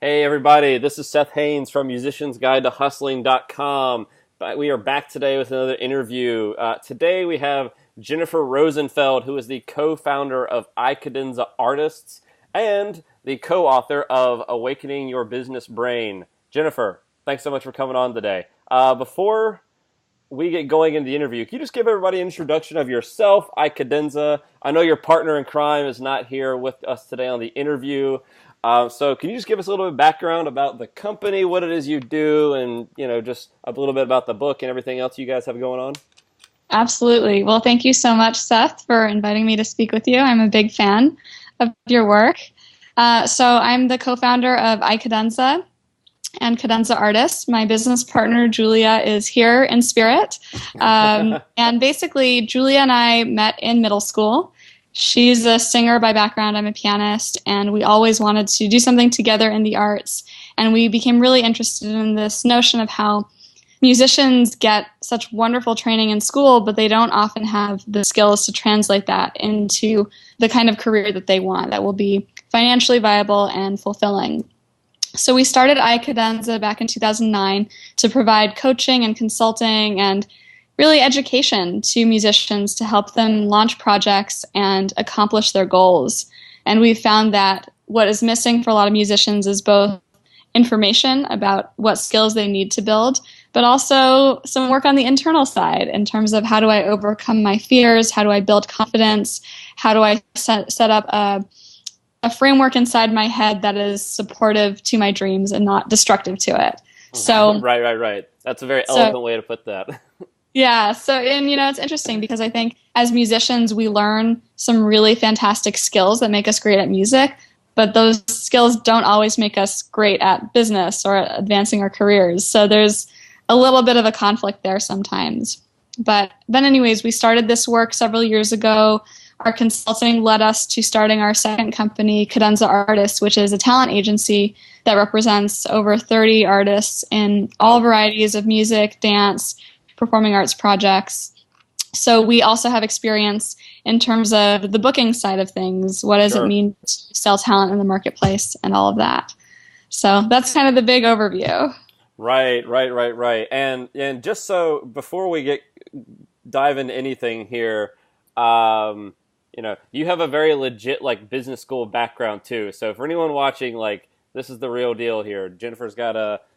Hey everybody, this is Seth Haynes from musiciansguide to hustling.com. We are back today with another interview. Today we have Jennifer Rosenfeld, who is the co-founder of iCadenza Artists and the co-author of Awakening Your Business Brain. Jennifer, thanks so much for coming on today. Before we get going into the interview, can you just give everybody an introduction of yourself, iCadenza? I know your partner in crime is not here with us today on the interview. So can you just give us a little bit of background about the company, what it is you do, and just a little bit about the book and everything else you guys have going on? Absolutely. Well, thank you so much, Seth, for inviting me to speak with you. I'm a big fan of your work. So I'm the co-founder of iCadenza and Cadenza Artists. My business partner, Julia, is here in spirit. And basically, Julia and I met in middle school. She's a singer by background. I'm a pianist, and we always wanted to do something together in the arts. And we became really interested in this notion of how musicians get such wonderful training in school, but they don't often have the skills to translate that into the kind of career that they want that will be financially viable and fulfilling. So we started iCadenza back in 2009 to provide coaching and consulting and really education to musicians to help them launch projects and accomplish their goals. And we've found that what is missing for a lot of musicians is both information about what skills they need to build, but also some work on the internal side in terms of how do I overcome my fears, how do I build confidence, how do I set up a framework inside my head that is supportive to my dreams and not destructive to it. So Right. That's a very eloquent way to put that. Yeah. So, and it's interesting because I think as musicians, we learn some really fantastic skills that make us great at music, but those skills don't always make us great at business or at advancing our careers. So there's a little bit of a conflict there sometimes. But then anyways, we started this work several years ago. Our consulting led us to starting our second company, Cadenza Artists, which is a talent agency that represents over 30 artists in all varieties of music, dance, performing arts projects. So we also have experience in terms of the booking side of things. What does it mean to sell talent in the marketplace and all of that? So that's kind of the big overview. Right. And just so before we dive into anything here, you have a very legit business school background too. So for anyone watching, this is the real deal here. Jennifer's got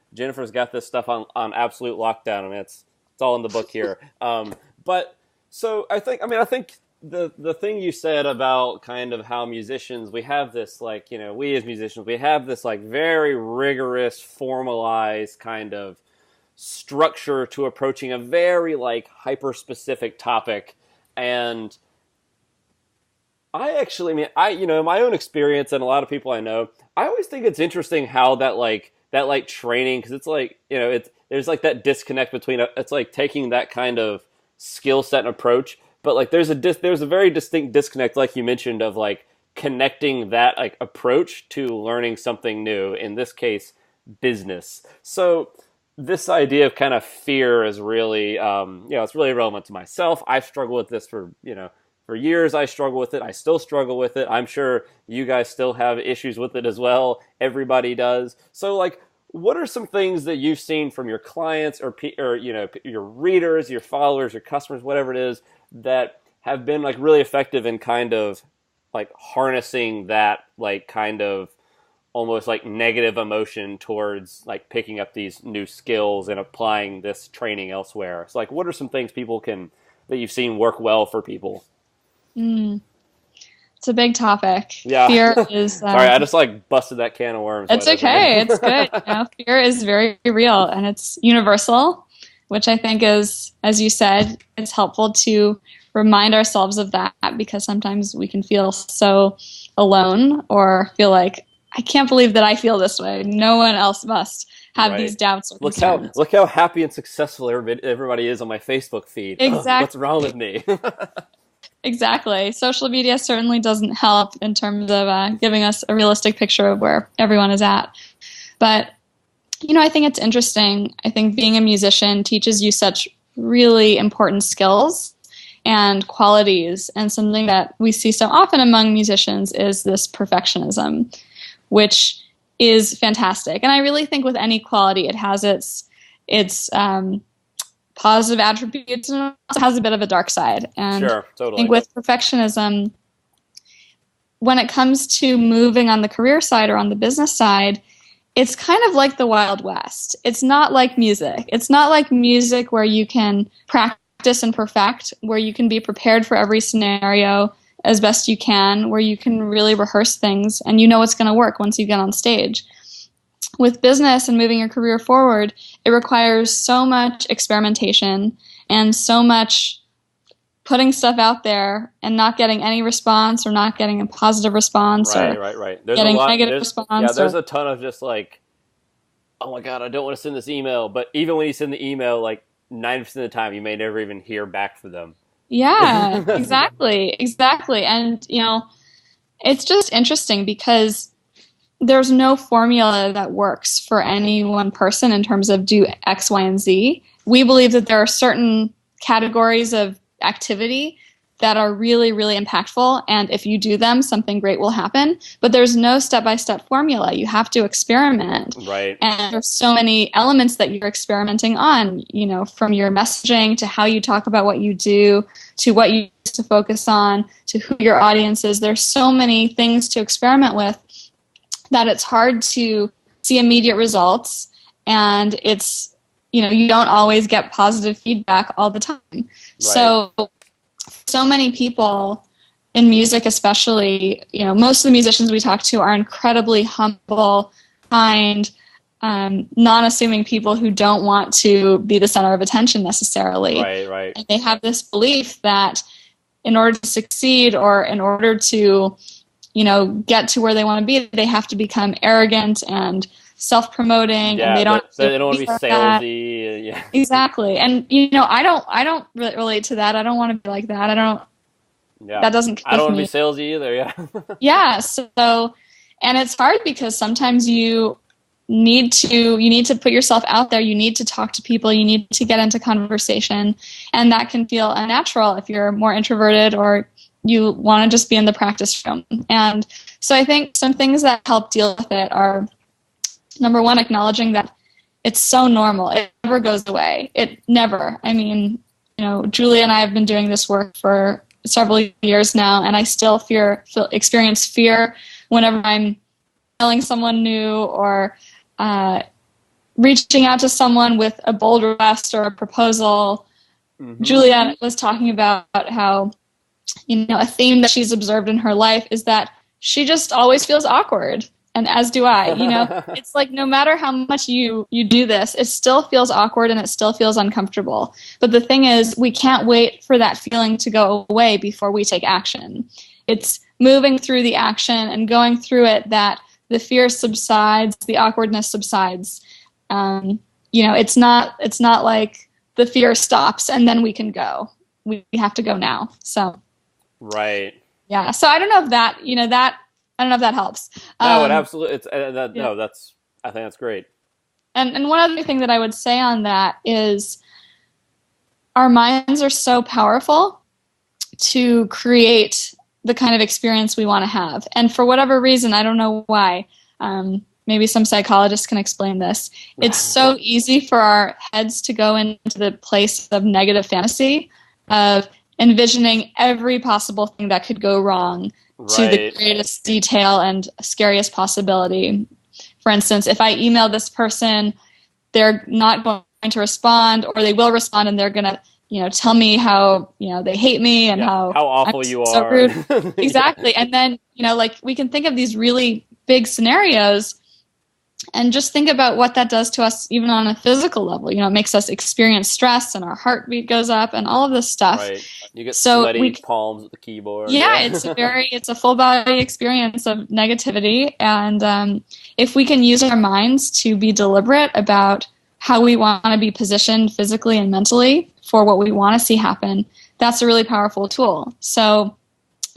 this stuff on absolute lockdown. I mean, it's all in the book here. But so I think the thing you said about kind of how musicians, we have this we as musicians, we have this very rigorous, formalized kind of structure to approaching a very hyper specific topic. And in my own experience and a lot of people I know, I always think it's interesting how that training, because it's there's that disconnect between it's taking that kind of skill set and approach, but there's a very distinct disconnect, like you mentioned, of connecting that approach to learning something new, in this case business. So this idea of kind of fear is really it's really relevant to myself. I've struggled with this for years. I struggle with it. I still struggle with it. I'm sure you guys still have issues with it as well. Everybody does. So what are some things that you've seen from your clients or your readers, your followers, your customers, whatever it is, that have been really effective in kind of harnessing that kind of almost negative emotion towards picking up these new skills and applying this training elsewhere? So what are some things that you've seen work well for people? It's a big topic. Yeah. Fear is... Sorry, I just busted that can of worms. It's okay. It's good. Fear is very real and it's universal, which I think is, as you said, it's helpful to remind ourselves of that, because sometimes we can feel so alone or feel like, I can't believe that I feel this way. No one else must have these doubts or concerns. Look how happy and successful everybody is on my Facebook feed. Exactly. What's wrong with me? Exactly. Social media certainly doesn't help in terms of giving us a realistic picture of where everyone is at. But, I think it's interesting. I think being a musician teaches you such really important skills and qualities. And something that we see so often among musicians is this perfectionism, which is fantastic. And I really think with any quality, it has its positive attributes and also has a bit of a dark side. And Sure, totally. I think with perfectionism, when it comes to moving on the career side or on the business side, it's kind of like the Wild West. It's not like music. It's not like music where you can practice and perfect, where you can be prepared for every scenario as best you can, where you can really rehearse things and you know what's going to work once you get on stage. With business and moving your career forward, it requires so much experimentation and so much putting stuff out there and not getting any response or not getting a positive response right. There's getting a lot, negative response. Yeah, there's a ton of just like, oh my God, I don't want to send this email. But even when you send the email, like 90% of the time, you may never even hear back from them. Yeah, exactly. And, it's just interesting because there's no formula that works for any one person in terms of do X, Y, and Z. We believe that there are certain categories of activity that are really, really impactful, and if you do them, something great will happen. But there's no step-by-step formula. You have to experiment. Right. And there's so many elements that you're experimenting on, from your messaging to how you talk about what you do, to what you used to focus on, to who your audience is. There's so many things to experiment with that it's hard to see immediate results, and it's, you don't always get positive feedback all the time. Right. So many people in music especially, most of the musicians we talk to are incredibly humble, kind, non-assuming people who don't want to be the center of attention necessarily. Right. And they have this belief that in order to succeed or in order to, get to where they want to be, they have to become arrogant and self-promoting, and they don't want to be salesy. Yeah, exactly. And I don't really relate to that. I don't want to be like that. That doesn't click I don't want to me. be salesy either. Yeah. Yeah. So, and it's hard because sometimes you need to put yourself out there. You need to talk to people. You need to get into conversation, and that can feel unnatural if you're more introverted or you want to just be in the practice room. And so I think some things that help deal with it are, number one, acknowledging that it's so normal. It never goes away. It never. I mean, Julia and I have been doing this work for several years now, and I still experience fear whenever I'm telling someone new or reaching out to someone with a bold request or a proposal. Mm-hmm. Julia was talking about how, a theme that she's observed in her life is that she just always feels awkward. And as do I, it's like no matter how much you do this, it still feels awkward and it still feels uncomfortable. But the thing is, we can't wait for that feeling to go away before we take action. It's moving through the action and going through it that the fear subsides, the awkwardness subsides. It's not like the fear stops and then we can go. We have to go now. So. Right. Yeah. So I don't know if that, I don't know if that helps. No, it absolutely. No, that's. I think that's great. And one other thing that I would say on that is, our minds are so powerful to create the kind of experience we want to have. And for whatever reason, I don't know why. Maybe some psychologists can explain this. It's so easy for our heads to go into the place of negative fantasy, of envisioning every possible thing that could go wrong. Right. To the greatest detail and scariest possibility. For instance, if I email this person, they're not going to respond, or they will respond and they're going to, tell me how, they hate me and how awful I'm you so are. Rude. Exactly. And then, we can think of these really big scenarios and just think about what that does to us even on a physical level. It makes us experience stress and our heartbeat goes up and all of this stuff. Right. You get sweaty palms at the keyboard. Yeah, it's a full body experience of negativity. And if we can use our minds to be deliberate about how we want to be positioned physically and mentally for what we want to see happen, that's a really powerful tool. So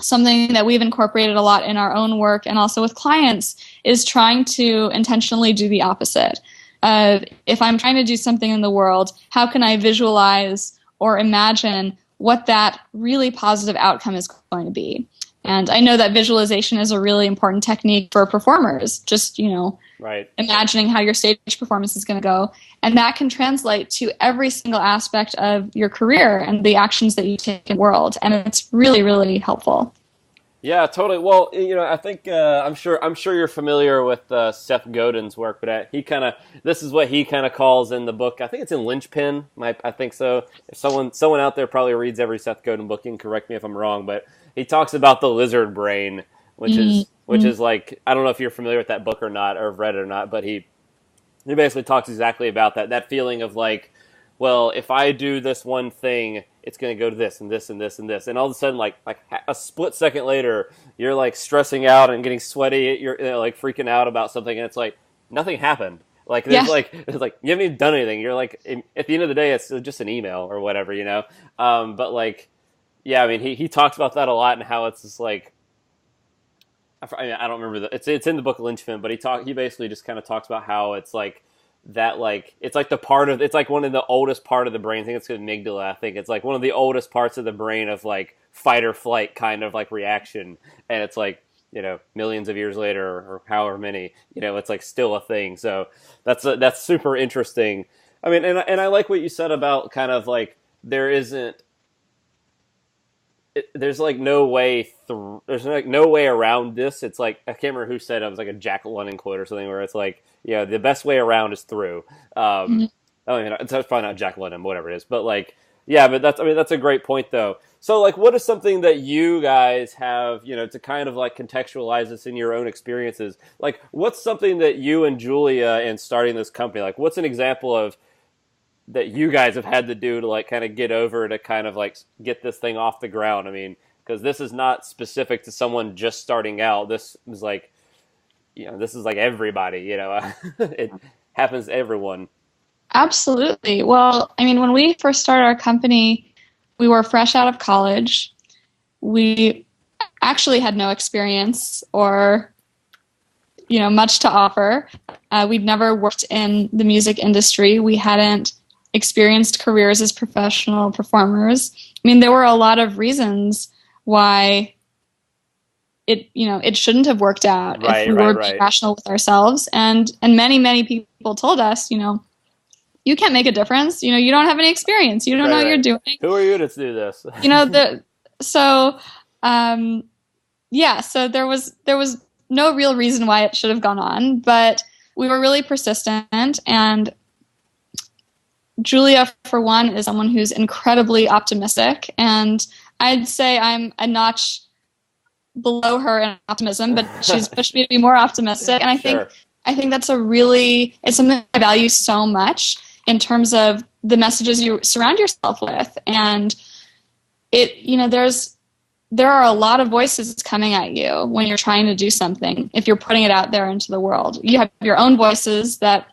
something that we've incorporated a lot in our own work and also with clients is trying to intentionally do the opposite. If I'm trying to do something in the world, how can I visualize or imagine what that really positive outcome is going to be? And I know that visualization is a really important technique for performers, just, Right. imagining how your stage performance is going to go. And that can translate to every single aspect of your career and the actions that you take in the world. And it's really, really helpful. Yeah, totally. Well, I think I'm sure you're familiar with Seth Godin's work, but this is what he kind of calls in the book. I think it's in Linchpin. I think so. If someone out there probably reads every Seth Godin book, you can correct me if I'm wrong, but he talks about the lizard brain, which is like, I don't know if you're familiar with that book or not, or have read it or not, but he basically talks exactly about that feeling of like, well, if I do this one thing, it's going to go to this and this and this and this, and all of a sudden, like a split second later, you're like stressing out and getting sweaty. You're like freaking out about something, and it's like nothing happened. Like Yeah. it's like you haven't even done anything. You're like, at the end of the day, it's just an email or whatever. But like, yeah, I mean, he talks about that a lot and how it's just like, I don't remember it's in the book Lynchpin, but he basically just kind of talks about how it's like that, like it's like it's like one of the oldest part of the brain. I think it's the amygdala. I think it's like one of the oldest parts of the brain of like fight or flight kind of like reaction, and it's like millions of years later or however many, it's like still a thing. So that's super interesting. I mean, and I like what you said about kind of like there's like no way there's like no way around this. It's like, I can't remember who said it. It was like a Jack London quote or something where it's like, the best way around is through. Mhm. I mean, it's probably not Jack London, whatever it is, but like, yeah, but that's a great point though. So like, what is something that you guys have, to kind of like contextualize this in your own experiences? Like, what's something that you and Julia in starting this company, like what's an example of that you guys have had to do to like kind of get over to kind of like get this thing off the ground? I mean, because this is not specific to someone just starting out. This is like, this is like everybody, it happens to everyone. Absolutely. Well, I mean, when we first started our company, we were fresh out of college. We actually had no experience or, much to offer. We'd never worked in the music industry. We hadn't experienced careers as professional performers. I mean, there were a lot of reasons why it shouldn't have worked out if we were being rational with ourselves. And many people told us, you can't make a difference. You don't have any experience. You don't know what you're doing. Who are you to do this? So there was no real reason why it should have gone on, but we were really persistent. And Julia, for one, is someone who's incredibly optimistic, and I'd say I'm a notch below her in optimism, but she's pushed me to be more optimistic. And I think that's it's something I value so much in terms of the messages you surround yourself with. And there are a lot of voices coming at you when you're trying to do something. If you're putting it out there into the world, you have your own voices that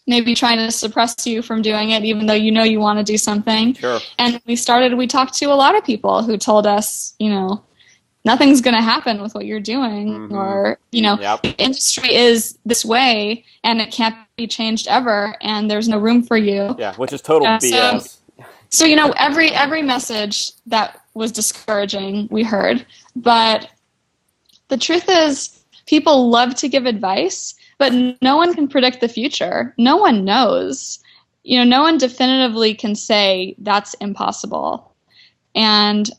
may be trying to suppress you from doing it, even though you want to do something. Sure. And we talked to a lot of people who told us, nothing's going to happen with what you're doing, mm-hmm. or, the industry is this way and it can't be changed ever, and there's no room for you. Yeah, which is total BS. So every message that was discouraging, we heard. But the truth is, people love to give advice, but no one can predict the future. No one knows. No one definitively can say that's impossible. And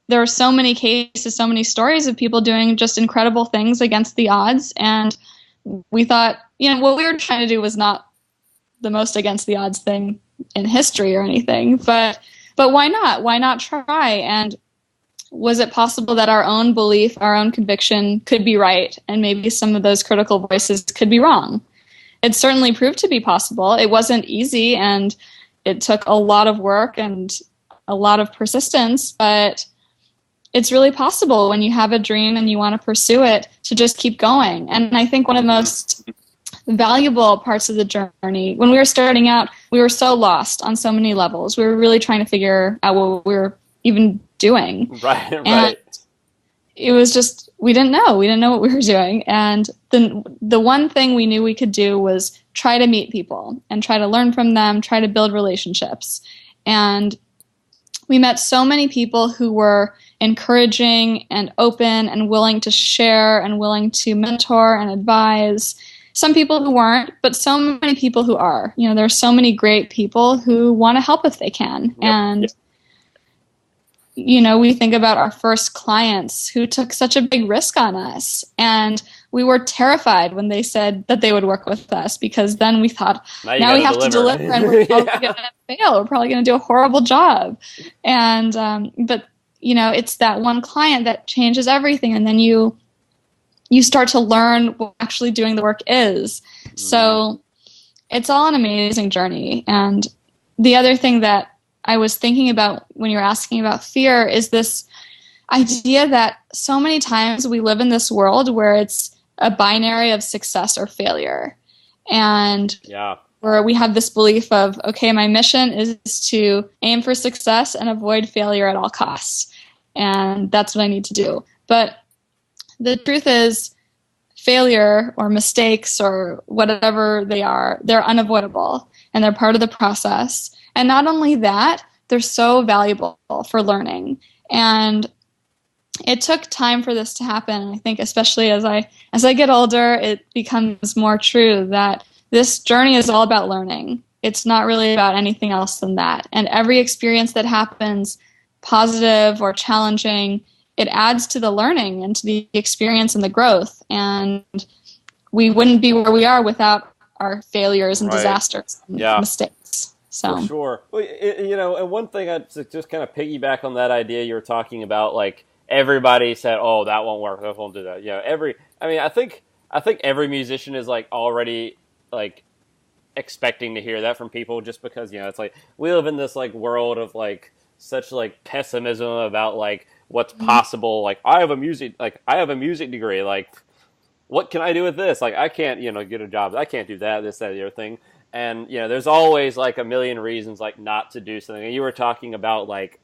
there are so many cases, so many stories of people doing just incredible things against the odds. And we thought, what we were trying to do was not the most against the odds thing in history or anything, but why not? Why not try? And was it possible that our own belief, our own conviction could be right, and maybe some of those critical voices could be wrong? It certainly proved to be possible. It wasn't easy, and it took a lot of work and a lot of persistence, but it's really possible when you have a dream and you want to pursue it to just keep going. And I think one of the most valuable parts of the journey, when we were starting out, we were so lost on so many levels. We were really trying to figure out what we were even doing. Right. And it was just, we didn't know what we were doing. And the one thing we knew we could do was try to meet people and try to learn from them, try to build relationships. And we met so many people who were encouraging and open and willing to share and willing to mentor and advise. Some people who weren't, but so many people who are. You know, there are so many great people who want to help if they can. Yep. And you know, we think about our first clients who took such a big risk on us. And we were terrified when they said that they would work with us, because then we thought, now we have to deliver and we're probably going to fail. We're probably going to do a horrible job. And, but, you know, it's that one client that changes everything. And then you start to learn what actually doing the work is. So it's all an amazing journey. And the other thing that I was thinking about when you were asking about fear is this idea that so many times we live in this world where it's a binary of success or failure. And where we have this belief of, okay, my mission is to aim for success and avoid failure at all costs. And that's what I need to do. But the truth is, failure or mistakes or whatever they are, they're unavoidable and they're part of the process. And not only that, they're so valuable for learning. And it took time for this to happen. I think especially as I get older, it becomes more true that this journey is all about learning. It's not really about anything else than that. And every experience that happens, positive or challenging, it adds to the learning and to the experience and the growth. And we wouldn't be where we are without our failures and disasters and mistakes. So. For sure. Well, you know, and one thing I'd just kind of piggyback on that idea you were talking about, like everybody said, "Oh, that won't work. That won't do that." You know, I think every musician is like already like expecting to hear that from people, just because, you know, it's like we live in this like world of like such like pessimism about like what's possible. Like I have a music degree. Like, what can I do with this? Like, I can't, you know, get a job. I can't do that, this, that, the other thing. And, you know, there's always like a million reasons like not to do something. And you were talking about like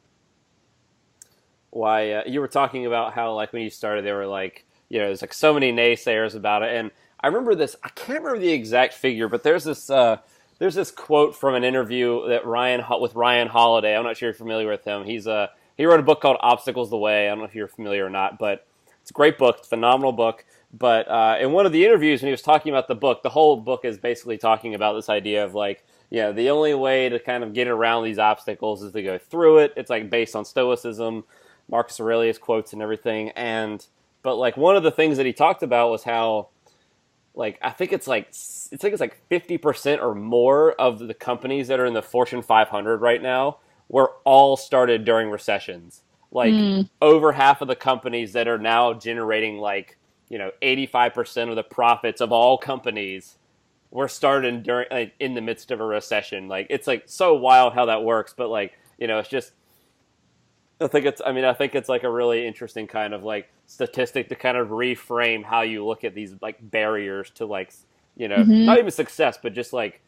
why you were talking about how like when you started, there were like, you know, there's like so many naysayers about it. And I remember this. I can't remember the exact figure, but there's this quote from an interview that Ryan Holiday. I'm not sure you're familiar with him. He wrote a book called Obstacles the Way. I don't know if you're familiar or not, but it's a great book. It's a phenomenal book. But in one of the interviews, when he was talking about the book, the whole book is basically talking about this idea of like, you know, the only way to kind of get around these obstacles is to go through it. It's like based on Stoicism, Marcus Aurelius quotes and everything. But like one of the things that he talked about was how, like, I think it's like 50% or more of the companies that are in the Fortune 500 right now were all started during recessions. Like over half of the companies that are now generating like, you know, 85% of the profits of all companies were started during like, in the midst of a recession. Like, it's like so wild how that works, but like, you know, it's just, I think it's like a really interesting kind of like statistic to kind of reframe how you look at these like barriers to like, you know, not even success, but just like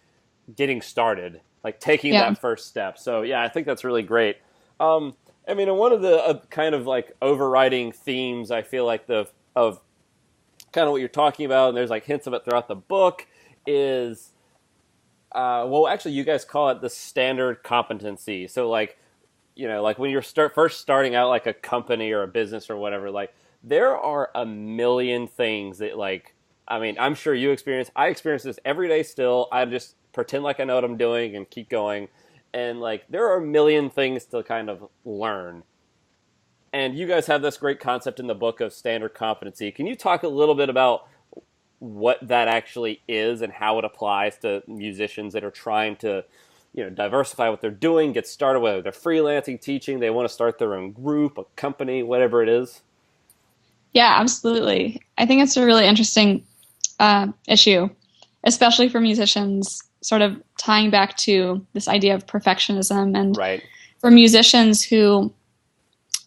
getting started, like taking that first step. So yeah, I think that's really great. I mean, and one of the kind of like overriding themes, I feel like of kind of what you're talking about, and there's like hints of it throughout the book, is, well, actually you guys call it the standard competency. So like, you know, like when you're first starting out like a company or a business or whatever, like there are a million things that like, I mean, I'm sure I experience this every day still. I just pretend like I know what I'm doing and keep going. And like, there are a million things to kind of learn. And you guys have this great concept in the book of standard competency. Can you talk a little bit about what that actually is and how it applies to musicians that are trying to, you know, diversify what they're doing, get started, whether they're freelancing, teaching, they want to start their own group, a company, whatever it is? Yeah, absolutely. I think it's a really interesting issue, especially for musicians, sort of tying back to this idea of perfectionism. And for musicians who,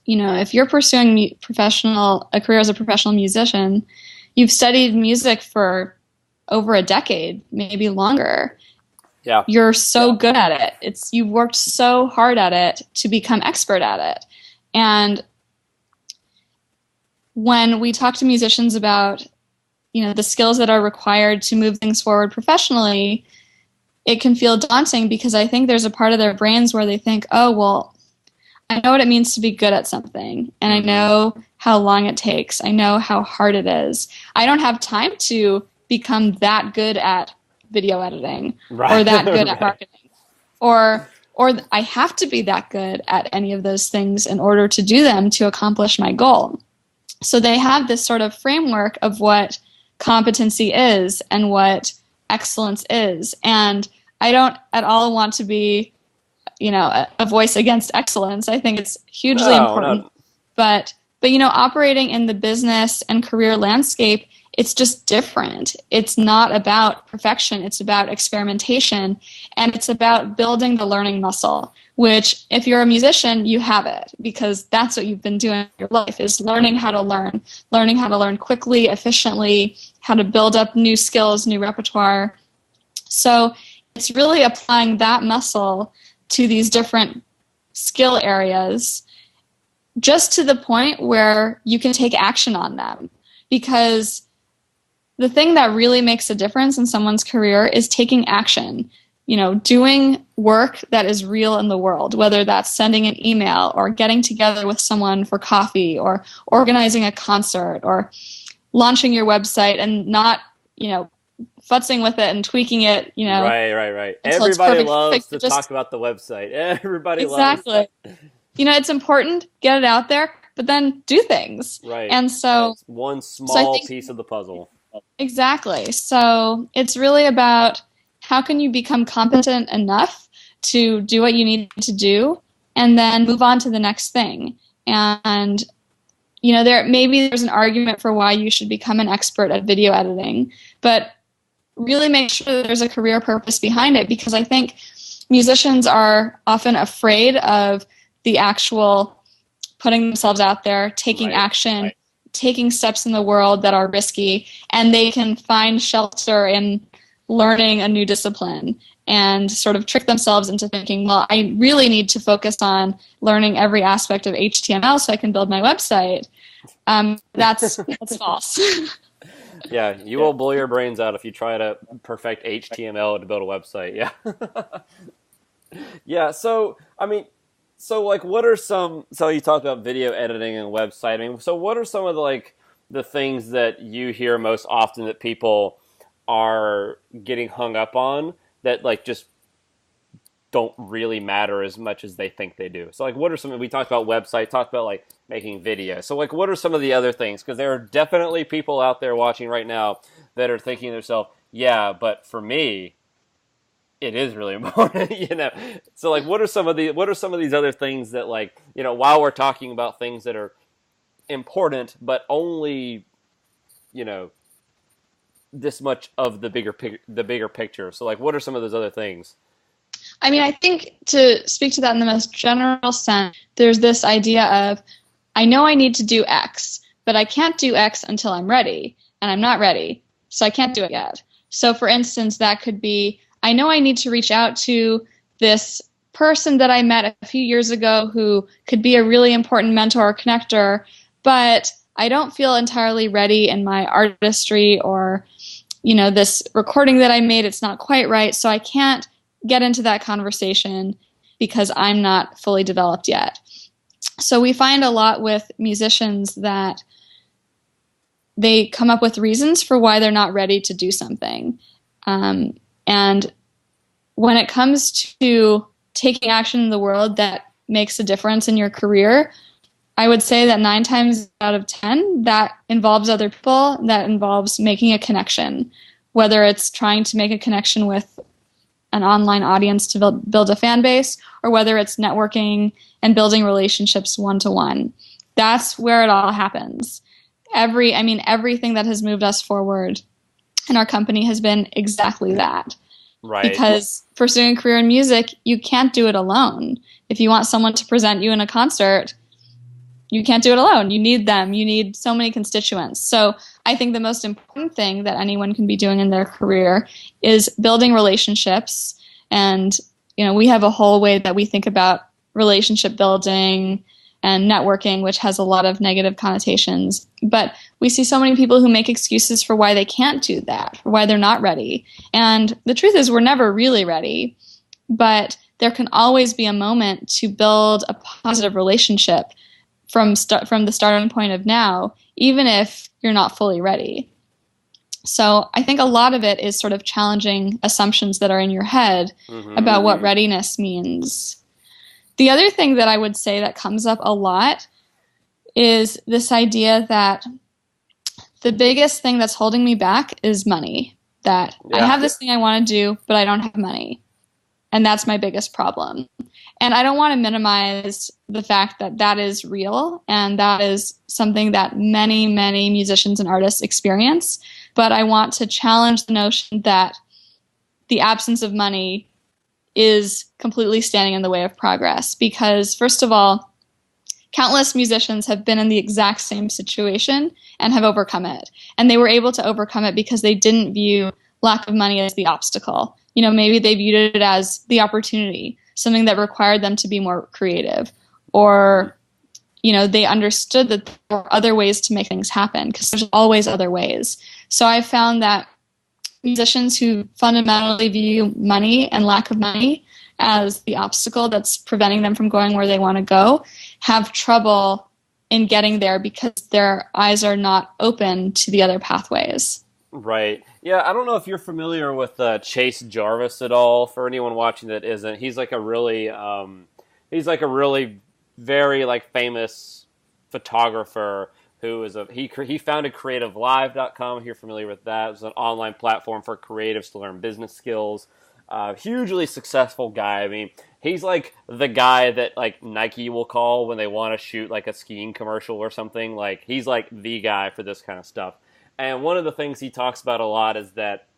you know, if you're pursuing a career as a professional musician, you've studied music for over a decade, maybe longer. Yeah. You're so good at it. You've worked so hard at it to become expert at it. And when we talk to musicians about, you know, the skills that are required to move things forward professionally, it can feel daunting because I think there's a part of their brains where they think, oh, well, I know what it means to be good at something, and I know how long it takes. I know how hard it is. I don't have time to become that good at video editing or that good at marketing, or I have to be that good at any of those things in order to do them to accomplish my goal. So they have this sort of framework of what competency is and what excellence is. And I don't at all want to be, a voice against excellence. I think it's hugely important. No. But operating in the business and career landscape, it's just different. It's not about perfection. It's about experimentation, and it's about building the learning muscle, which if you're a musician, you have it, because that's what you've been doing in your life, is learning how to learn quickly, efficiently, how to build up new skills, new repertoire. So it's really applying that muscle to these different skill areas, just to the point where you can take action on them. Because the thing that really makes a difference in someone's career is taking action, doing work that is real in the world, whether that's sending an email or getting together with someone for coffee or organizing a concert or launching your website and not, futzing with it and tweaking it, Right. Everybody loves to talk about the website. Everybody loves it. It's important, get it out there, but then do things. Right. And so it's one small piece of the puzzle. Exactly. So it's really about how can you become competent enough to do what you need to do and then move on to the next thing. And there's an argument for why you should become an expert at video editing, but really make sure that there's a career purpose behind it, because I think musicians are often afraid of the actual putting themselves out there, taking action, taking steps in the world that are risky, and they can find shelter in learning a new discipline and sort of trick themselves into thinking, well, I really need to focus on learning every aspect of HTML so I can build my website. That's false. Yeah, you will blow your brains out if you try to perfect HTML to build a website. Yeah. Yeah, so what are some, so you talked about video editing and websiting. So what are some of the things that you hear most often that people are getting hung up on that just don't really matter as much as they think they do? So what are some, we talked about website, talked about making video. So what are some of the other things? Because there are definitely people out there watching right now that are thinking to themselves, yeah, but for me, it is really important, So what are some of these other things that while we're talking about things that are important, but only, this much of the bigger picture. So what are some of those other things? I mean, I think to speak to that in the most general sense, there's this idea of, I know I need to do X, but I can't do X until I'm ready, and I'm not ready, so I can't do it yet. So for instance, that could be, I know I need to reach out to this person that I met a few years ago who could be a really important mentor or connector, but I don't feel entirely ready in my artistry, or, this recording that I made, it's not quite right, so I can't get into that conversation because I'm not fully developed yet. So we find a lot with musicians that they come up with reasons for why they're not ready to do something. And when it comes to taking action in the world that makes a difference in your career, I would say that 9 times out of 10, that involves other people, that involves making a connection, whether it's trying to make a connection with an online audience to build a fan base, or whether it's networking and building relationships one-to-one. That's where it all happens. Everything that has moved us forward in our company has been exactly that. Right. Because pursuing a career in music, you can't do it alone. If you want someone to present you in a concert, you can't do it alone. You need them. You need so many constituents. So I think the most important thing that anyone can be doing in their career is building relationships. And, we have a whole way that we think about relationship building and networking, which has a lot of negative connotations. But we see so many people who make excuses for why they can't do that, for why they're not ready. And the truth is, we're never really ready. But there can always be a moment to build a positive relationship from the starting point of now, even if you're not fully ready. So I think a lot of it is sort of challenging assumptions that are in your head about what readiness means. The other thing that I would say that comes up a lot is this idea that the biggest thing that's holding me back is money. That I have this thing I want to do, but I don't have money. And that's my biggest problem. And I don't want to minimize the fact that that is real and that is something that many, many musicians and artists experience. But I want to challenge the notion that the absence of money is completely standing in the way of progress. Because, first of all, countless musicians have been in the exact same situation and have overcome it. And they were able to overcome it because they didn't view lack of money as the obstacle. You know, maybe they viewed it as the opportunity, something that required them to be more creative. Or, you know, they understood that there were other ways to make things happen, because there's always other ways. So I found that musicians who fundamentally view money and lack of money as the obstacle that's preventing them from going where they want to go have trouble in getting there because their eyes are not open to the other pathways. Right. Yeah, I don't know if you're familiar with Chase Jarvis at all. For anyone watching that isn't, he's like a really very like famous photographer who is he founded CreativeLive.com. If you're familiar with that, it's an online platform for creatives to learn business skills. Hugely successful guy. I mean, he's like the guy that like Nike will call when they want to shoot like a skiing commercial or something. Like he's like the guy for this kind of stuff. And one of the things he talks about a lot is that,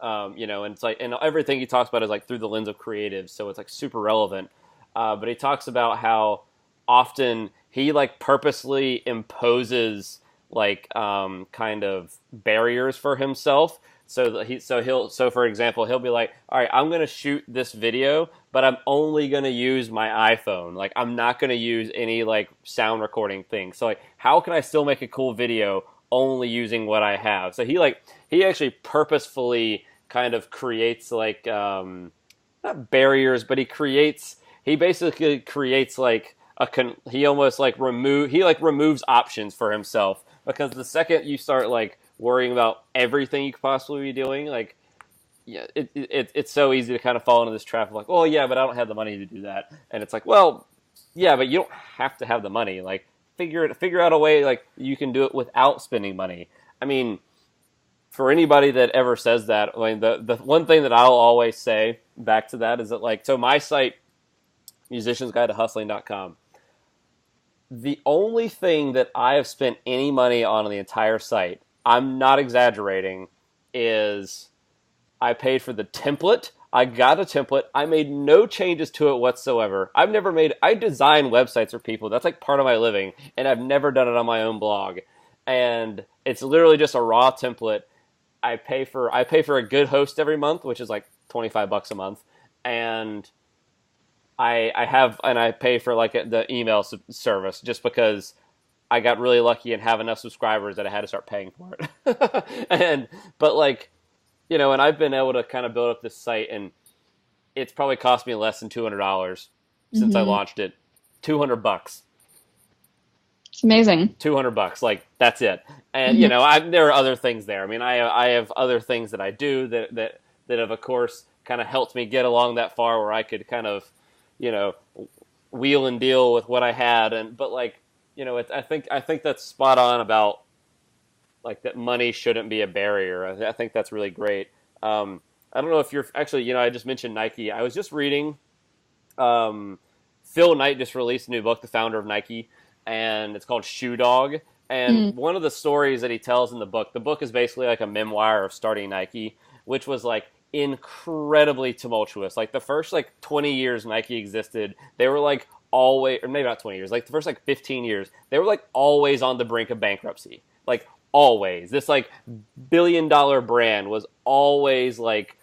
you know, and it's like, and everything he talks about is like through the lens of creatives, so it's like super relevant. But he talks about how often he like purposely imposes like kind of barriers for himself. So for example, he'll be like, all right, I'm going to shoot this video, but I'm only going to use my iPhone. Like, I'm not going to use any like sound recording thing. So like, how can I still make a cool video only using what I have? So he actually purposefully kind of creates like, not barriers, but he basically creates like he removes options for himself, because the second you start like worrying about everything you could possibly be doing, like, yeah, it's so easy to kind of fall into this trap of like, oh yeah, but I don't have the money to do that. And it's like, well, yeah, but you don't have to have the money. Like, figure out a way like you can do it without spending money. I mean, for anybody that ever says that, I mean, the one thing that I'll always say back to that is that, like, so my site, musiciansguidetohustling.com, the only thing that I have spent any money on the entire site, I'm not exaggerating, is I paid for the template. I got a template. I made no changes to it whatsoever. I design websites for people. That's like part of my living, and I've never done it on my own blog. And it's literally just a raw template. I pay for a good host every month, which is like $25 a month, and I pay for like the email service just because I got really lucky and have enough subscribers that I had to start paying for it. But like, you know, and I've been able to kind of build up this site, and it's probably cost me less than $200 since I launched it. $200. It's amazing. $200, like, that's it. And you know, there are other things there. I mean, I have other things that I do that have, of course, kind of helped me get along that far where I could kind of, you know, wheel and deal with what I had. But like, you know, I think that's spot on about like that money shouldn't be a barrier. I think that's really great. I don't know if you're actually, you know, I just mentioned Nike. I was just reading, Phil Knight just released a new book, the founder of Nike, and it's called Shoe Dog. And one of the stories that he tells in the book is basically like a memoir of starting Nike, which was like incredibly tumultuous. Like the first like 20 years Nike existed, they were like always, or maybe not 20 years, like the first like 15 years, they were like always on the brink of bankruptcy. Like always. This like billion-dollar brand was always like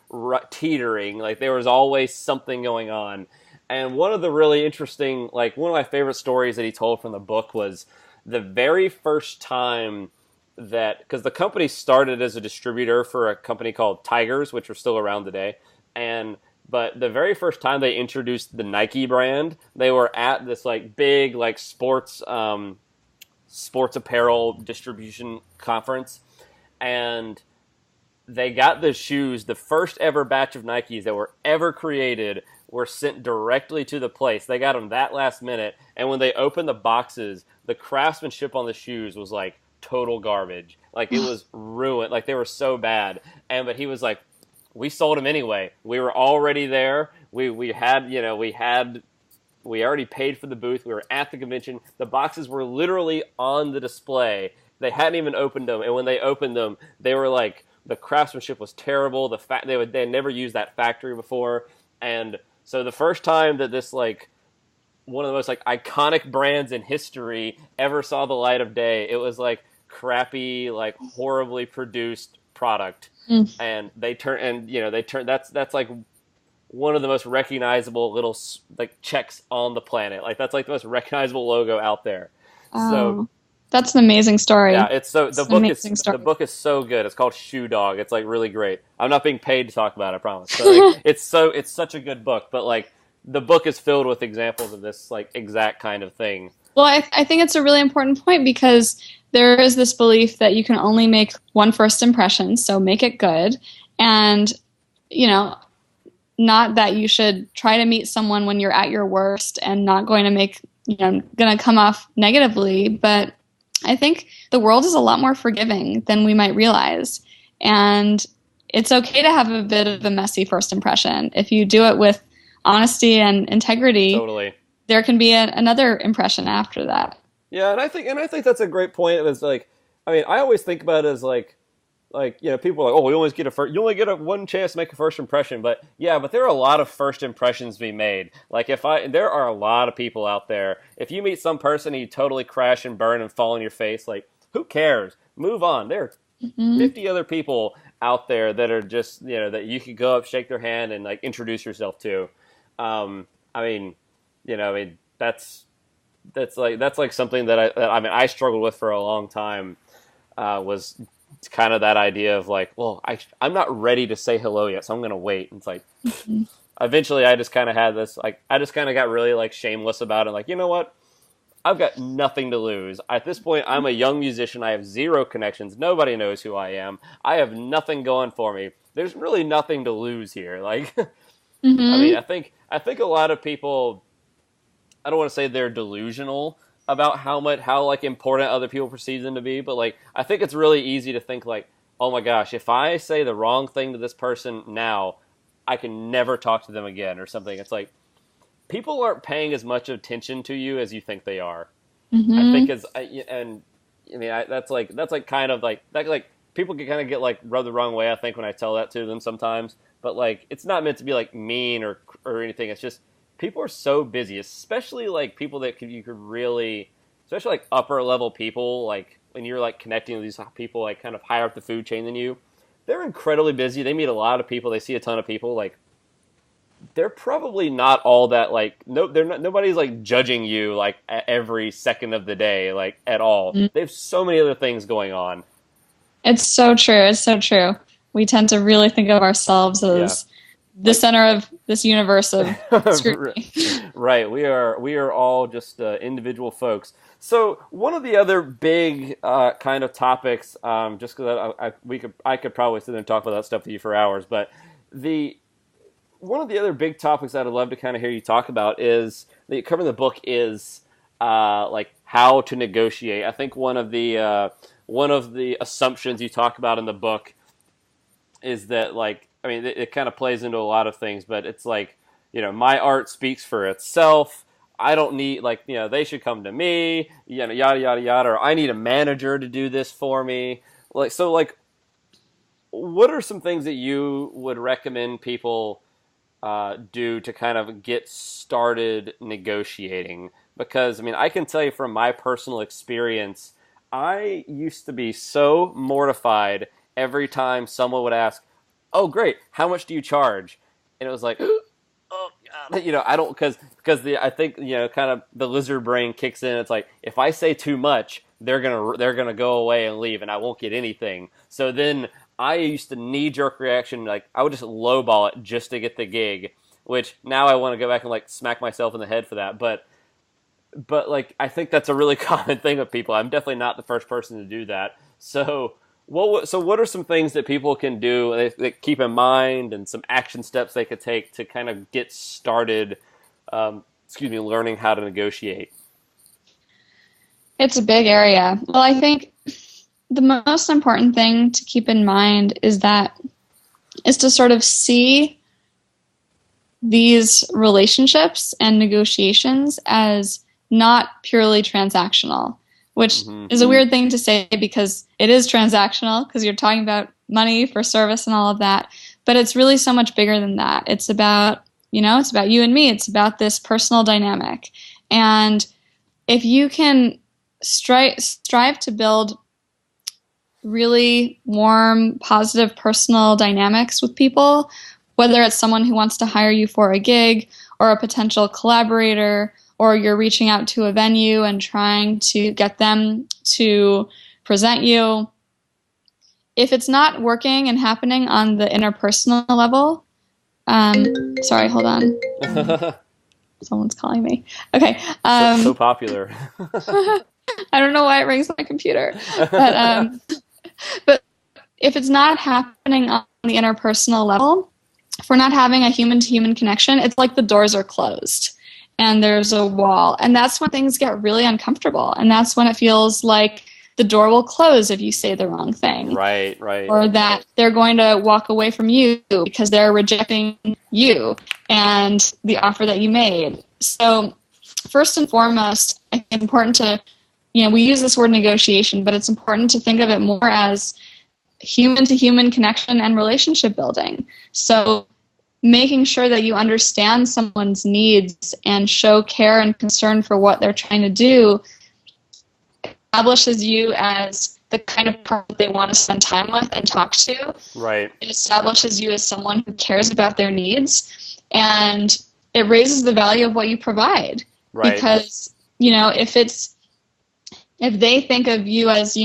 teetering. Like there was always something going on. And one of the really interesting, like one of my favorite stories that he told from the book was the very first time that, because the company started as a distributor for a company called Tigers, which are still around today. And But the very first time they introduced the Nike brand, they were at this like big like sports apparel distribution conference, and they got the shoes. The first ever batch of Nikes that were ever created were sent directly to the place. They got them that last minute, and when they opened the boxes, the craftsmanship on the shoes was like total garbage. Like it was ruined. Like they were so bad. But he was like, we sold them anyway. We were already there. We had we already paid for the booth. We were at the convention. The boxes were literally on the display. They hadn't even opened them, and when they opened them, they were like, the craftsmanship was terrible. They had never used that factory before, and so the first time that this like one of the most like iconic brands in history ever saw the light of day, it was like crappy, like horribly produced product, and that's like one of the most recognizable little like checks on the planet. Like that's like the most recognizable logo out there. Oh, So that's an amazing story. yeah, it's so It's an amazing story. the book is so good. It's called Shoe Dog. It's like really great. I'm not being paid to talk about it, I promise. So, like, it's such a good book, but like the book is filled with examples of this like exact kind of thing. Well, I think it's a really important point because there is this belief that you can only make one first impression, so make it good. And, you know, not that you should try to meet someone when you're at your worst and not going to make, going to come off negatively. But I think the world is a lot more forgiving than we might realize. And it's okay to have a bit of a messy first impression. If you do it with honesty and integrity, Totally. there can be another impression after that. Yeah, and I think that's a great point. It's like, I mean, I always think about it as like people are like, oh, you only get a one chance to make a first impression. But yeah, but there are a lot of first impressions to be made. Like there are a lot of people out there. If you meet some person and you totally crash and burn and fall on your face, like who cares? Move on. There are 50 other people out there that are just that you could go up, shake their hand, and like introduce yourself to. I mean, that's like something that I struggled with for a long time. Was kind of that idea of like, well, I'm not ready to say hello yet, so I'm gonna wait. And it's like, eventually, I just kind of had this like, I just kind of got really like shameless about it. Like, you know what? I've got nothing to lose. At this point, I'm a young musician. I have zero connections. Nobody knows who I am. I have nothing going for me. There's really nothing to lose here. Like, I mean, I think a lot of people, I don't want to say they're delusional about how like important other people perceive them to be, but like I think it's really easy to think like, oh my gosh, if I say the wrong thing to this person now, I can never talk to them again or something. It's like people aren't paying as much attention to you as you think they are. I think that's like kind of like that, like people can kind of get like rubbed the wrong way, I think, when I tell that to them sometimes. But like it's not meant to be like mean or anything. It's just people are so busy, especially like people that you could really, especially like upper level people, like when you're like connecting with these people like kind of higher up the food chain than you, they're incredibly busy. They meet a lot of people. They see a ton of people. Like they're probably not all that like nobody's like judging you like every second of the day like at all. They have so many other things going on. It's so true. It's so true. We tend to really think of ourselves as the center of this universe of scrutiny. Right. We are all just individual folks. So one of the other big kind of topics, just because I could probably sit there and talk about that stuff to you for hours, but one of the other big topics that I'd love to kind of hear you talk about is that you cover in the book is like how to negotiate. I think one of the assumptions you talk about in the book is that like, I mean, it kind of plays into a lot of things, but it's like, my art speaks for itself. I don't need, like, they should come to me, yada, yada, yada, or I need a manager to do this for me. Like, so, like, what are some things that you would recommend people do to kind of get started negotiating? Because, I mean, I can tell you from my personal experience, I used to be so mortified every time someone would ask, oh, great, how much do you charge? And it was like, oh, God. I don't, because I think, kind of the lizard brain kicks in. It's like, if I say too much, they're gonna go away and leave, and I won't get anything. So then I used to knee-jerk reaction, like, I would just lowball it just to get the gig, which now I want to go back and, like, smack myself in the head for that. But like, I think that's a really common thing with people. I'm definitely not the first person to do that. So what are some things that people can do that keep in mind, and some action steps they could take to kind of get started, learning how to negotiate? It's a big area. Well, I think the most important thing to keep in mind is to sort of see these relationships and negotiations as not purely transactional, which is a weird thing to say because it is transactional because you're talking about money for service and all of that. But it's really so much bigger than that. It's about, it's about you and me. It's about this personal dynamic. And if you can strive to build really warm, positive personal dynamics with people, whether it's someone who wants to hire you for a gig or a potential collaborator, or you're reaching out to a venue and trying to get them to present you. If it's not working and happening on the interpersonal level, sorry, hold on. Someone's calling me. Okay. So popular. I don't know why it rings on my computer. But if it's not happening on the interpersonal level, if we're not having a human-to-human connection, it's like the doors are closed and there's a wall. And that's when things get really uncomfortable. And that's when it feels like the door will close if you say the wrong thing. Right. Or that they're going to walk away from you because they're rejecting you and the offer that you made. So first and foremost, I think it's important to, we use this word negotiation, but it's important to think of it more as human-to-human connection and relationship building. So making sure that you understand someone's needs and show care and concern for what they're trying to do establishes you as the kind of person they want to spend time with and talk to. Right. It establishes you as someone who cares about their needs, and it raises the value of what you provide. Right. Because, if they think of you as,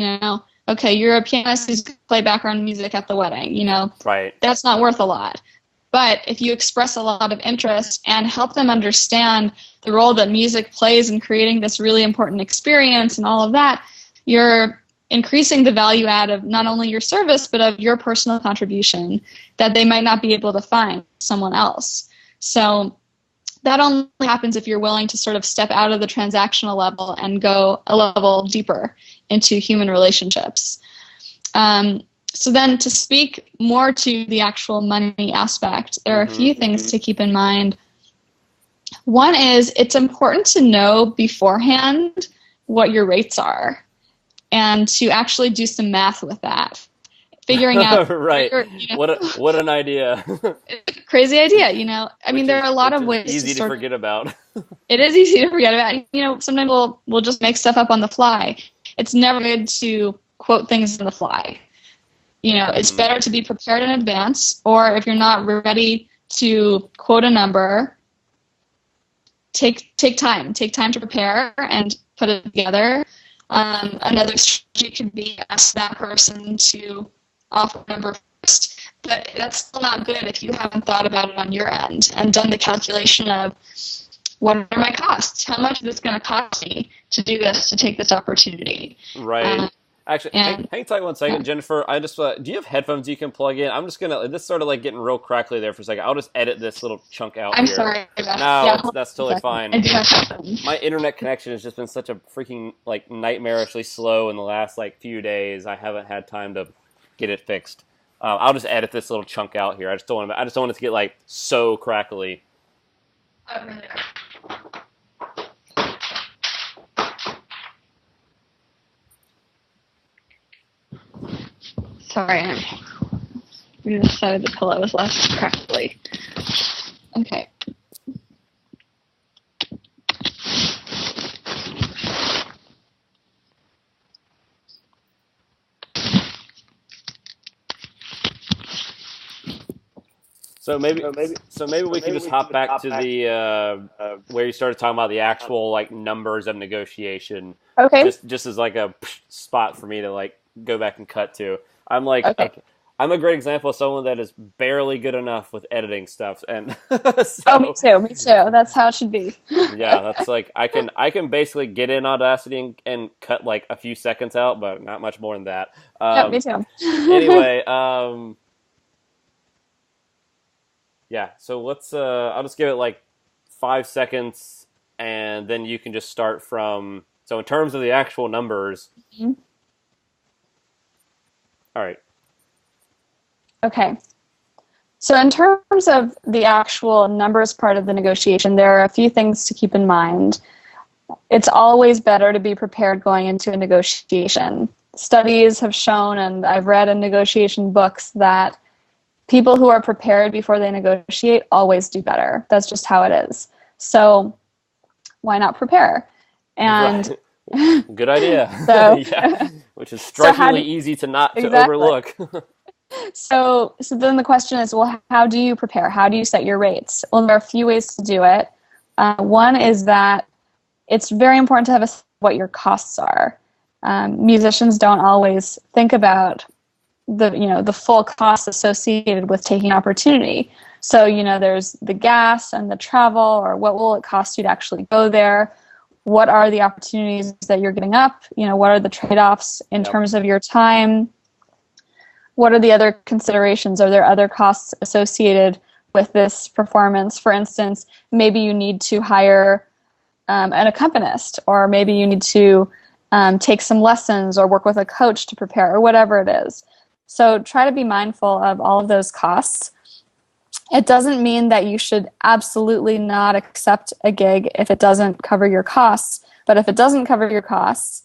okay, you're a pianist who's going to play background music at the wedding, right. That's not worth a lot. But if you express a lot of interest and help them understand the role that music plays in creating this really important experience and all of that, you're increasing the value add of not only your service, but of your personal contribution that they might not be able to find someone else. So that only happens if you're willing to sort of step out of the transactional level and go a level deeper into human relationships. So then to speak more to the actual money aspect, there are a few things to keep in mind. One is it's important to know beforehand what your rates are and to actually do some math with that. Figuring out right. What an idea. Crazy idea, I mean, there are a lot of ways easy to forget about. It is easy to forget about. Sometimes we'll just make stuff up on the fly. It's never good to quote things on the fly. It's better to be prepared in advance, or if you're not ready to quote a number, take time to prepare and put it together. Another strategy could be ask that person to offer a number first, but that's still not good if you haven't thought about it on your end and done the calculation of what are my costs? How much is this going to cost me to do this, to take this opportunity? Right. Actually, hang tight 1 second, Jennifer. I just do you have headphones you can plug in? I'm just gonna. This sort of like getting real crackly there for a second. I'll just edit this little chunk out. I'm here. Sorry. That's totally fine. My internet connection has just been such a freaking like nightmarishly slow in the last few days. I haven't had time to get it fixed. I'll just edit this little chunk out here. I just don't want it to get so crackly. Sorry, we decided the pillow was less crackly. Okay. So maybe we can just hop back to the where you started talking about the actual numbers of negotiation. Okay. Just as a spot for me to go back and cut to. I'm okay. I'm a great example of someone that is barely good enough with editing stuff, and Oh, me so too. Me too. That's how it should be. yeah, that's like I can basically get in Audacity and cut like a few seconds out, but not much more than that. Yep, me too. Anyway, yeah. So let's. I'll just give it like 5 seconds, and then you can just start from. So in terms of the actual numbers, all right. Okay. So, in terms of the actual numbers part of the negotiation, there are a few things to keep in mind. It's always better to be prepared going into a negotiation. Studies have shown, and I've read in negotiation books, that people who are prepared before they negotiate always do better. That's just how it is. So, why not prepare? And Right. Good idea. so, Yeah, which is so how strikingly do easy to not to exactly. overlook. So then the question is, well, how do you prepare? How do you set your rates? Well, there are a few ways to do it. One is that it's very important to have what your costs are. Musicians don't always think about the full costs associated with taking opportunity. So, there's the gas and the travel, or what will it cost you to actually go there? What are the opportunities that you're getting up? What are the trade-offs in Yep. terms of your time? What are the other considerations? Are there other costs associated with this performance? For instance, maybe you need to hire an accompanist, or maybe you need to take some lessons or work with a coach to prepare, or whatever it is. So try to be mindful of all of those costs. It doesn't mean that you should absolutely not accept a gig if it doesn't cover your costs, but if it doesn't cover your costs,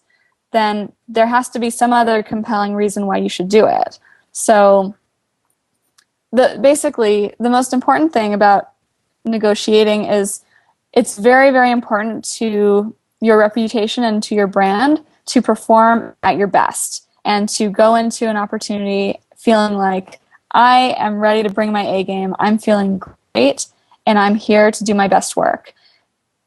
then there has to be some other compelling reason why you should do it. So basically, the most important thing about negotiating is it's very, very important to your reputation and to your brand to perform at your best and to go into an opportunity feeling like, I am ready to bring my A game, I'm feeling great, and I'm here to do my best work.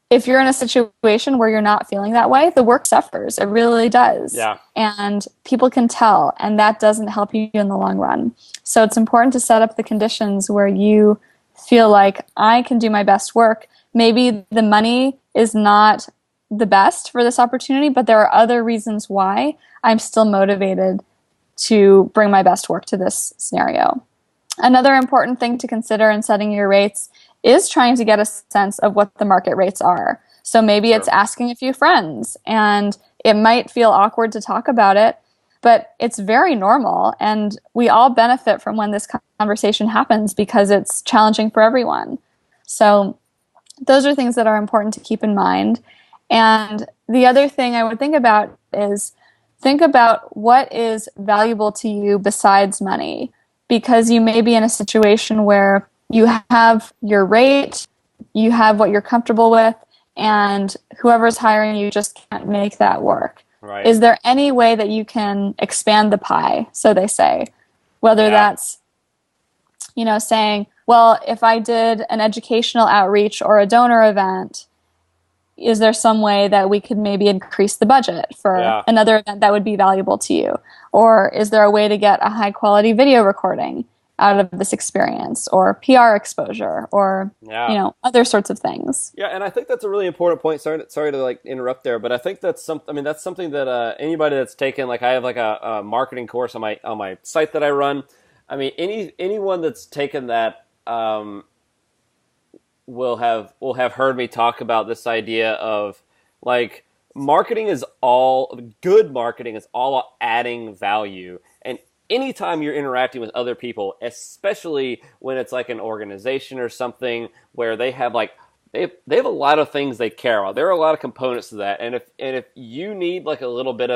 If you're in a situation where you're not feeling that way, the work suffers. It really does. Yeah. And people can tell, and that doesn't help you in the long run. So it's important to set up the conditions where you feel like, I can do my best work. Maybe the money is not the best for this opportunity, but there are other reasons why I'm still motivated to bring my best work to this scenario. Another important thing to consider in setting your rates is trying to get a sense of what the market rates are. So maybe it's Sure. asking a few friends, and it might feel awkward to talk about it, but it's very normal, and we all benefit from when this conversation happens because it's challenging for everyone. So those are things that are important to keep in mind. And the other thing I would think about is think about what is valuable to you besides money, because you may be in a situation where you have your rate, you have what you're comfortable with, and whoever's hiring you just can't make that work. Right. Is there any way that you can expand the pie, so they say? Whether Yeah. that's, saying, well, if I did an educational outreach or a donor event, is there some way that we could maybe increase the budget for Yeah. another event that would be valuable to you? Or is there a way to get a high quality video recording out of this experience, or PR exposure, or Yeah. other sorts of things? Yeah, and I think that's a really important point. Sorry to like interrupt there, but I think that's that's something that anybody that's taken, like, I have like a marketing course on my site that I run. I mean, anyone that's taken that will have heard me talk about this idea of, like, good marketing is all adding value. And anytime you're interacting with other people, especially when it's like an organization or something where they have a lot of things they care about. There are a lot of components to that. And if you need like a little bit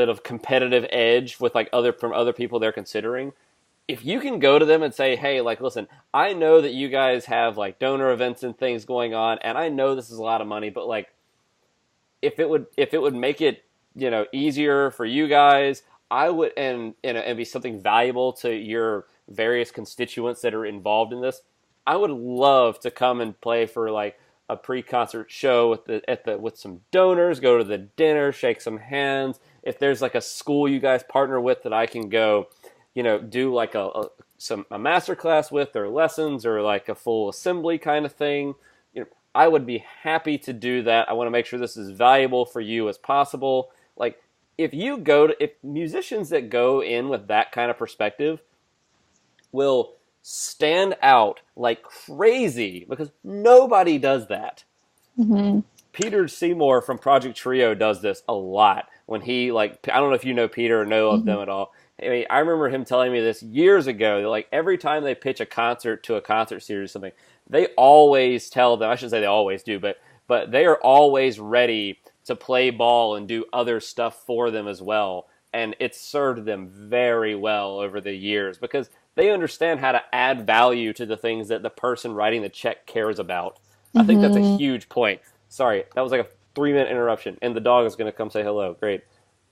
of competitive edge with like from other people they're considering, if you can go to them and say, hey, like, listen, I know that you guys have like donor events and things going on, and I know this is a lot of money, but like, if it would make it, easier for you guys, I would, and be something valuable to your various constituents that are involved in this, I would love to come and play for like a pre-concert show with some donors, go to the dinner, shake some hands, if there's like a school you guys partner with that I can go, do like a master class with, or lessons, or like a full assembly kind of thing, I would be happy to do that. I want to make sure this is valuable for you as possible. Like, if musicians that go in with that kind of perspective will stand out like crazy, because nobody does that. Mm-hmm. Peter Seymour from Project Trio does this a lot. When he, like, I don't know if you know Peter or know of them at all. I mean, I remember him telling me this years ago. Like, every time they pitch a concert to a concert series or something, they always tell them, I shouldn't say they always do, but they are always ready to play ball and do other stuff for them as well. And it's served them very well over the years, because they understand how to add value to the things that the person writing the check cares about. I think that's a Mm-hmm. huge point. Sorry, that was like a 3-minute interruption, and the dog is going to come say hello. Great.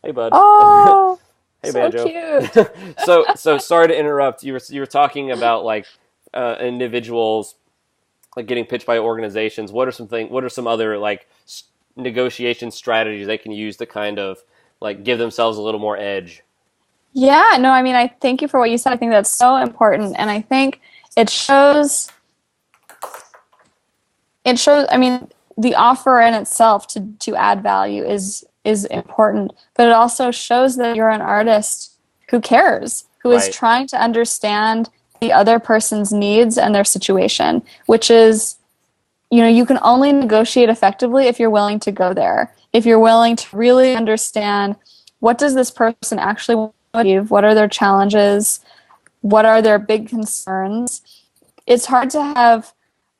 Hey, bud. Oh, Hey, so Banjo. cute. So sorry to interrupt. You were talking about like individuals like getting pitched by organizations. What are some other like negotiation strategies they can use to kind of like give themselves a little more edge? Yeah, no, I mean, I thank you for what you said. I think that's so important. And I think it shows, I mean, the offer in itself to add value is important, but it also shows that you're an artist who cares, who is Right. trying to understand the other person's needs and their situation, which is, you can only negotiate effectively if you're willing to go there. If you're willing to really understand, what does this person actually want to achieve? What are their challenges? What are their big concerns? It's hard to have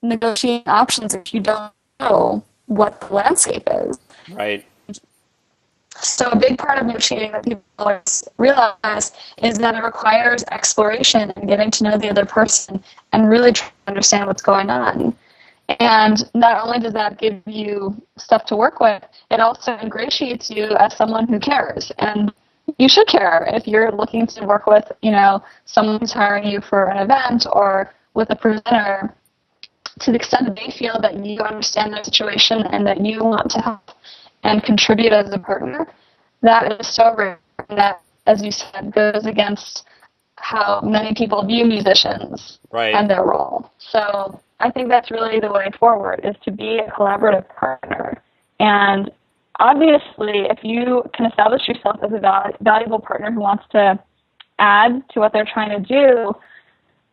negotiating options if you don't know what the landscape is. Right. So a big part of negotiating that people always realize is that it requires exploration and getting to know the other person and really trying to understand what's going on. And not only does that give you stuff to work with, it also ingratiates you as someone who cares. And you should care if you're looking to work with, someone who's hiring you for an event, or with a presenter, to the extent that they feel that you understand their situation and that you want to help and contribute as a partner. That is so rare. And that, as you said, goes against how many people view musicians Right. and their role. So I think that's really the way forward, is to be a collaborative partner. And obviously, if you can establish yourself as a valuable partner who wants to add to what they're trying to do,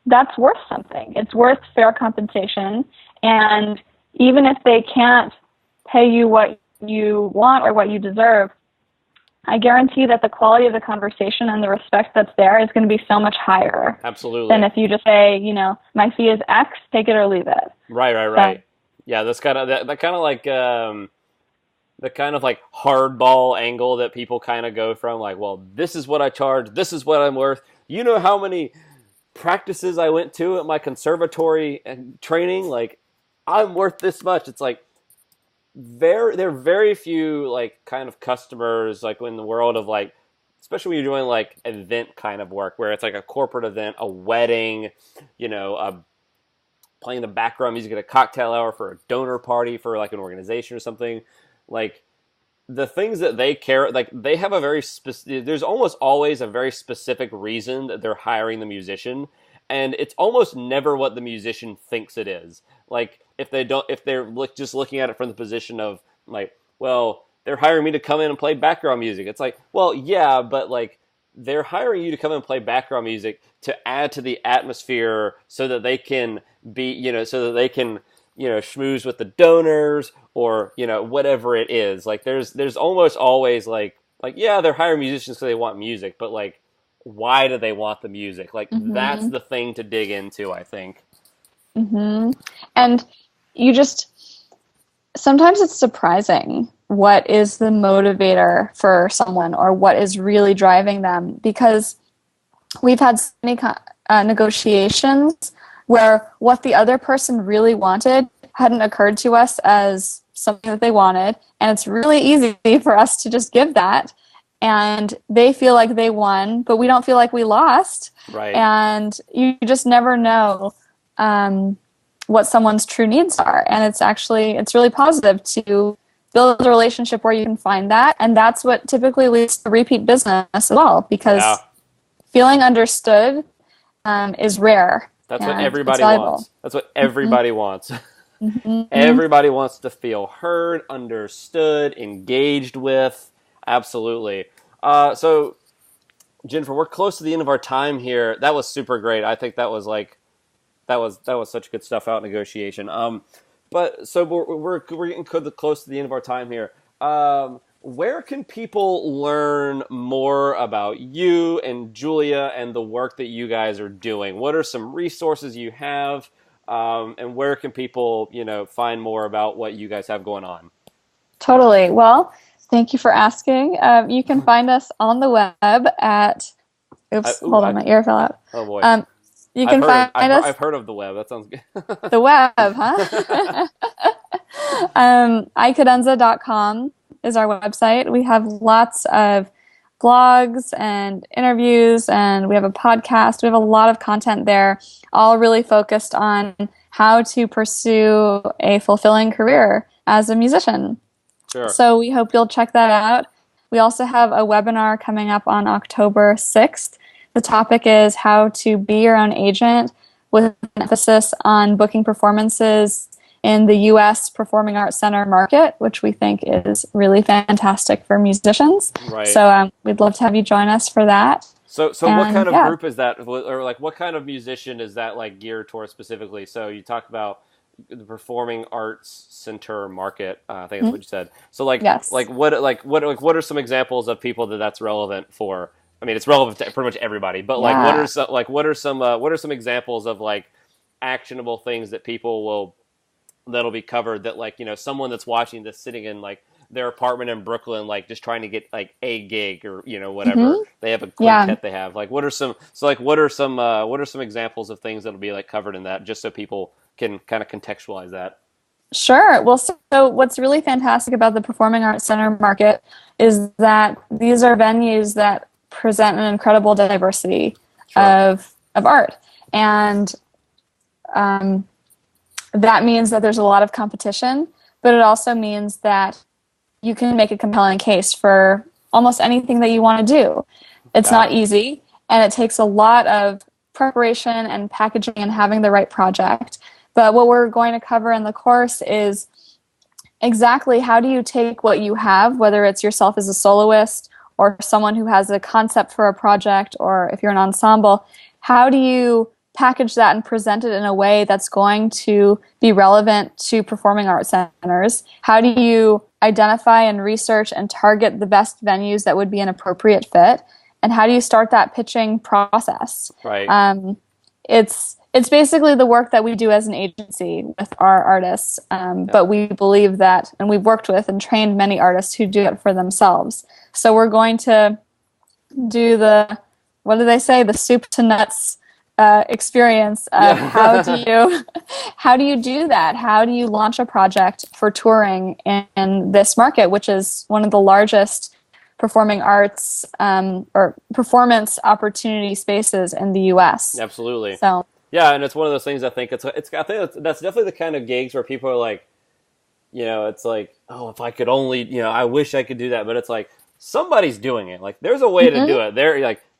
that's worth something. It's worth fair compensation. And even if they can't pay you what you want or what you deserve, I guarantee that the quality of the conversation and the respect that's there is going to be so much higher Absolutely. than if you just say, my fee is X, take it or leave it. Right. Yeah, that's kind of that kind of like the kind of like hardball angle that people kind of go from, like, well, this is what I charge, this is what I'm worth. You know how many practices I went to at my conservatory and training? Like, I'm worth this much. It's like there are very few like kind of customers like in the world of like, especially when you're doing like event kind of work where it's like a corporate event, a wedding, playing the background music at a cocktail hour for a donor party for like an organization or something. Like, the things that they care, like, they have a very specific, there's almost always a very specific reason that they're hiring the musician, and it's almost never what the musician thinks it is. Like, if they're just looking at it from the position of like, well, they're hiring me to come in and play background music. It's like, well, yeah, but like, they're hiring you to come in and play background music to add to the atmosphere so that they can schmooze with the donors, or, whatever it is. Like, there's almost always like, yeah, they're hiring musicians because they want music, but like, why do they want the music? Like, that's the thing to dig into, I think. Mm-hmm. And sometimes it's surprising what is the motivator for someone, or what is really driving them, because we've had so many negotiations where what the other person really wanted hadn't occurred to us as something that they wanted, and it's really easy for us to just give that, and they feel like they won, but we don't feel like we lost. Right. And you just never know what someone's true needs are, and it's really positive to build a relationship where you can find that. And that's what typically leads to repeat business as well, Yeah. because feeling understood is rare That's what and it's everybody valuable. wants. That's what Mm-hmm. everybody wants. Mm-hmm. Everybody wants to feel heard, understood, engaged with. Absolutely. So, Jennifer, we're close to the end of our time here. That was super great. I think that was that was such good stuff out negotiation. But so we're getting close to the end of our time here. Where can people learn more about you and Julia and the work that you guys are doing? What are some resources you have, and where can people, find more about what you guys have going on? Totally. Well, thank you for asking. You can find us on the web at, I, oops, ooh, hold on, I, my ear fell out. oh boy, Um, you I've can heard of find us I've heard of the web. That sounds good. the web, huh? iCadenza.com is our website. We have lots of blogs and interviews, and we have a podcast. We have a lot of content there, all really focused on how to pursue a fulfilling career as a musician. Sure. So we hope you'll check that out. We also have a webinar coming up on October 6th. The topic is how to be your own agent, with an emphasis on booking performances in the U.S. Performing Arts Center market, which we think is really fantastic for musicians. Right. So we'd love to have you join us for that. So what And kind of yeah. group is that, or like what kind of musician is that like geared towards specifically? So you talked about the Performing Arts Center market. I think that's what Mhm. you said. So like Yes. what are some examples of people that's relevant for? I mean, it's relevant to pretty much everybody, but like Yeah. what are some examples of like actionable things that people will that'll be covered that like someone that's watching this sitting in like their apartment in Brooklyn, like just trying to get like a gig or whatever Hmm. they have a Yeah. quintet they have, like what are some examples of things that'll be like covered in that, just so people can kind of contextualize that. Sure. Well, so what's really fantastic about the Performing Arts Center market is that these are venues that present an incredible diversity Sure. of art. And um, that means that there's a lot of competition, but it also means that you can make a compelling case for almost anything that you want to do. It's Yeah. not easy, and it takes a lot of preparation and packaging and having the right project. But what we're going to cover in the course is exactly how do you take what you have, whether it's yourself as a soloist or someone who has a concept for a project, or if you're an ensemble, how do you package that and present it in a way that's going to be relevant to performing arts centers? How do you identify and research and target the best venues that would be an appropriate fit? And how do you start that pitching process? Right. It's basically the work that we do as an agency with our artists, Yeah. but we believe that, and we've worked with and trained many artists who do it for themselves. So we're going to do what do they say, the soup to nuts experience of Yeah. how do you do that? How do you launch a project for touring in this market, which is one of the largest performing arts or performance opportunity spaces in the U.S. Absolutely. So. Yeah, and it's one of those things. I think I think that's definitely the kind of gigs where people are like, it's like, oh, if I could only, I wish I could do that. But it's like somebody's doing it. Like there's a way to Mhm. do it.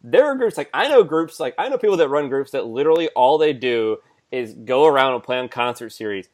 There are groups, like I know people that run groups that literally all they do is go around and play on concert series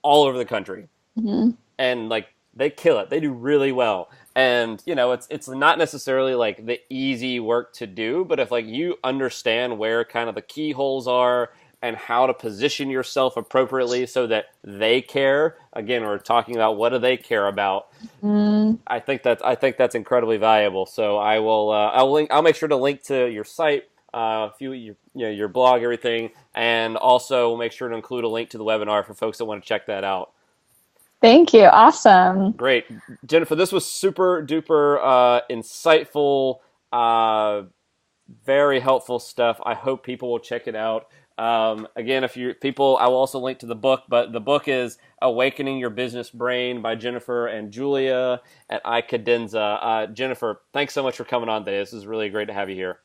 all over the country, Mhm. and like they kill it. They do really well. And it's not necessarily like the easy work to do, but if like you understand where kind of the keyholes are and how to position yourself appropriately so that they care. Again, we're talking about what do they care about. Mm. I think that's incredibly valuable. So I'll make sure to link to your site, your blog, everything, and also we'll make sure to include a link to the webinar for folks that want to check that out. Thank you. Awesome. Great, Jennifer. This was super duper insightful, very helpful stuff. I hope people will check it out. Again, if you people, I will also link to the book. But the book is "Awakening Your Business Brain" by Jennifer and Julia at iCadenza. Jennifer, thanks so much for coming on today. This is really great to have you here.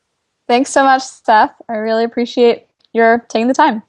Thanks so much, Seth. I really appreciate your taking the time.